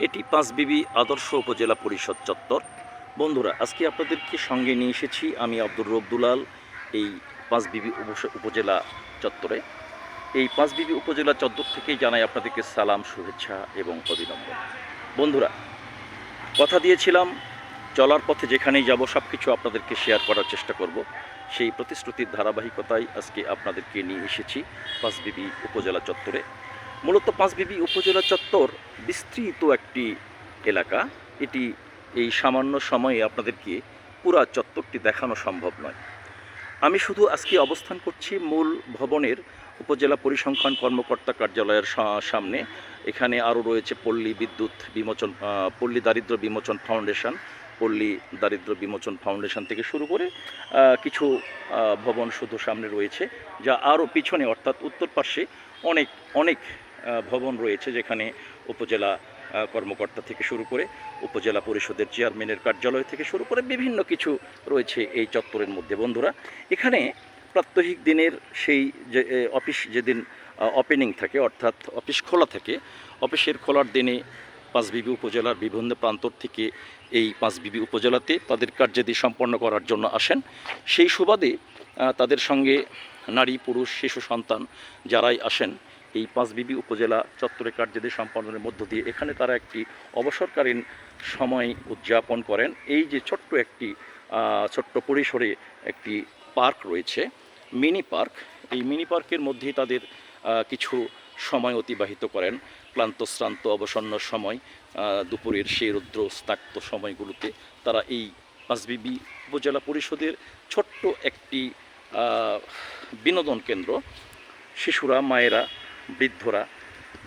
এটি পাঁচবিবি আদর্শ উপজেলা পরিষদ চত্বর। বন্ধুরা, আজকে আপনাদেরকে সঙ্গে নিয়ে এসেছি আমি আব্দুর রব দুলাল এই পাঁচবিবি উপজেলা চত্বরে। এই পাঁচবিবি উপজেলা চত্বর থেকেই জানাই আপনাদেরকে সালাম, শুভেচ্ছা এবং অভিনন্দন। বন্ধুরা, কথা দিয়েছিলাম চলার পথে যেখানেই যাব সব কিছু আপনাদেরকে শেয়ার করার চেষ্টা করব। সেই প্রতিশ্রুতির ধারাবাহিকতায় আজকে আপনাদেরকে নিয়ে এসেছি পাঁচবিবি উপজেলা চত্বরে। মূলত পাঁচবিবি উপজেলা চত্বর বিস্তৃত একটি এলাকা। এটি এই সামান্য সময়ে আপনাদেরকে পুরা চত্বরটি দেখানো সম্ভব নয়। আমি শুধু আজকে অবস্থান করছি মূল ভবনের উপজেলা পরিসংখ্যান কর্মকর্তা কার্যালয়ের সামনে। এখানে আরও রয়েছে পল্লী দারিদ্র বিমোচন ফাউন্ডেশন, পল্লী দারিদ্র বিমোচন ফাউন্ডেশন থেকে শুরু করে কিছু ভবন শুধু সামনে রয়েছে, যা আরও পিছনে অর্থাৎ উত্তর পাশে অনেক অনেক ভবন রয়েছে, যেখানে উপজেলা কর্মকর্তা থেকে শুরু করে উপজেলা পরিষদের চেয়ারম্যানের কার্যালয় থেকে শুরু করে বিভিন্ন কিছু রয়েছে এই চত্বরের মধ্যে। বন্ধুরা, এখানে প্রাত্যহিক দিনের সেই যে অফিস যেদিন ওপেনিং থাকে, অর্থাৎ অফিস খোলা থাকে, অফিসের খোলার দিনে পাঁচবিবি উপজেলার বিভিন্ন প্রান্তর থেকে এই পাঁচবিবি উপজেলাতে তাদের কার্যাদি সম্পন্ন করার জন্য আসেন। সেই সুবাদে তাদের সঙ্গে নারী, পুরুষ, শিশু, সন্তান যারাই আসেন এই পাঁচবিবি উপজেলা চত্বরে কার্যাদি সম্পাদনের মধ্য দিয়ে এখানে তারা একটি অবসরকালীন সময় উদযাপন করেন। এই যে ছোট্ট পরিসরে একটি পার্ক রয়েছে, মিনি পার্ক, এই মিনি পার্কের মধ্যেই তাদের কিছু সময় অতিবাহিত করেন। ক্লান্ত অবসন্ন সময়, দুপুরের সেই রৌদ্র স্নাক্ত সময়গুলোতে তারা এই পাঁচবিবি উপজেলা পরিষদের ছোট্ট একটি বিনোদন কেন্দ্র, শিশুরা, মায়েরা, বৃদ্ধরা,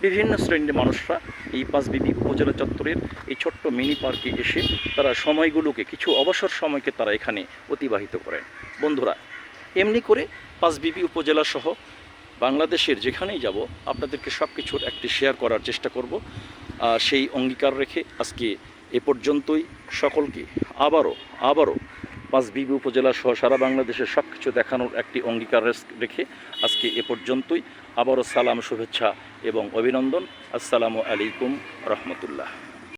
বিভিন্ন শ্রেণীর মানুষরা এই পাঁচবিবি উপজেলা চত্বরের এই ছোট্ট মিনি পার্কে এসে তারা সময়গুলোকে, কিছু অবসর সময়কে তারা এখানে অতিবাহিত করেন। বন্ধুরা, এমনি করে পাঁচবিবি উপজেলা সহ বাংলাদেশের যেখানেই যাব আপনাদেরকে সব কিছুর একটি শেয়ার করার চেষ্টা করব। সেই অঙ্গীকার রেখে আজকে এ পর্যন্তই। সকলকে আবারও পাঁচবিবি উপজেলা সহ সারা বাংলাদেশের সব কিছু দেখানোর একটি অঙ্গীকার রেখে আজকে এ পর্যন্তই। আবারও সালাম, শুভেচ্ছা এবং অভিনন্দন। আসসালামু আলাইকুম রহমতুল্লাহ।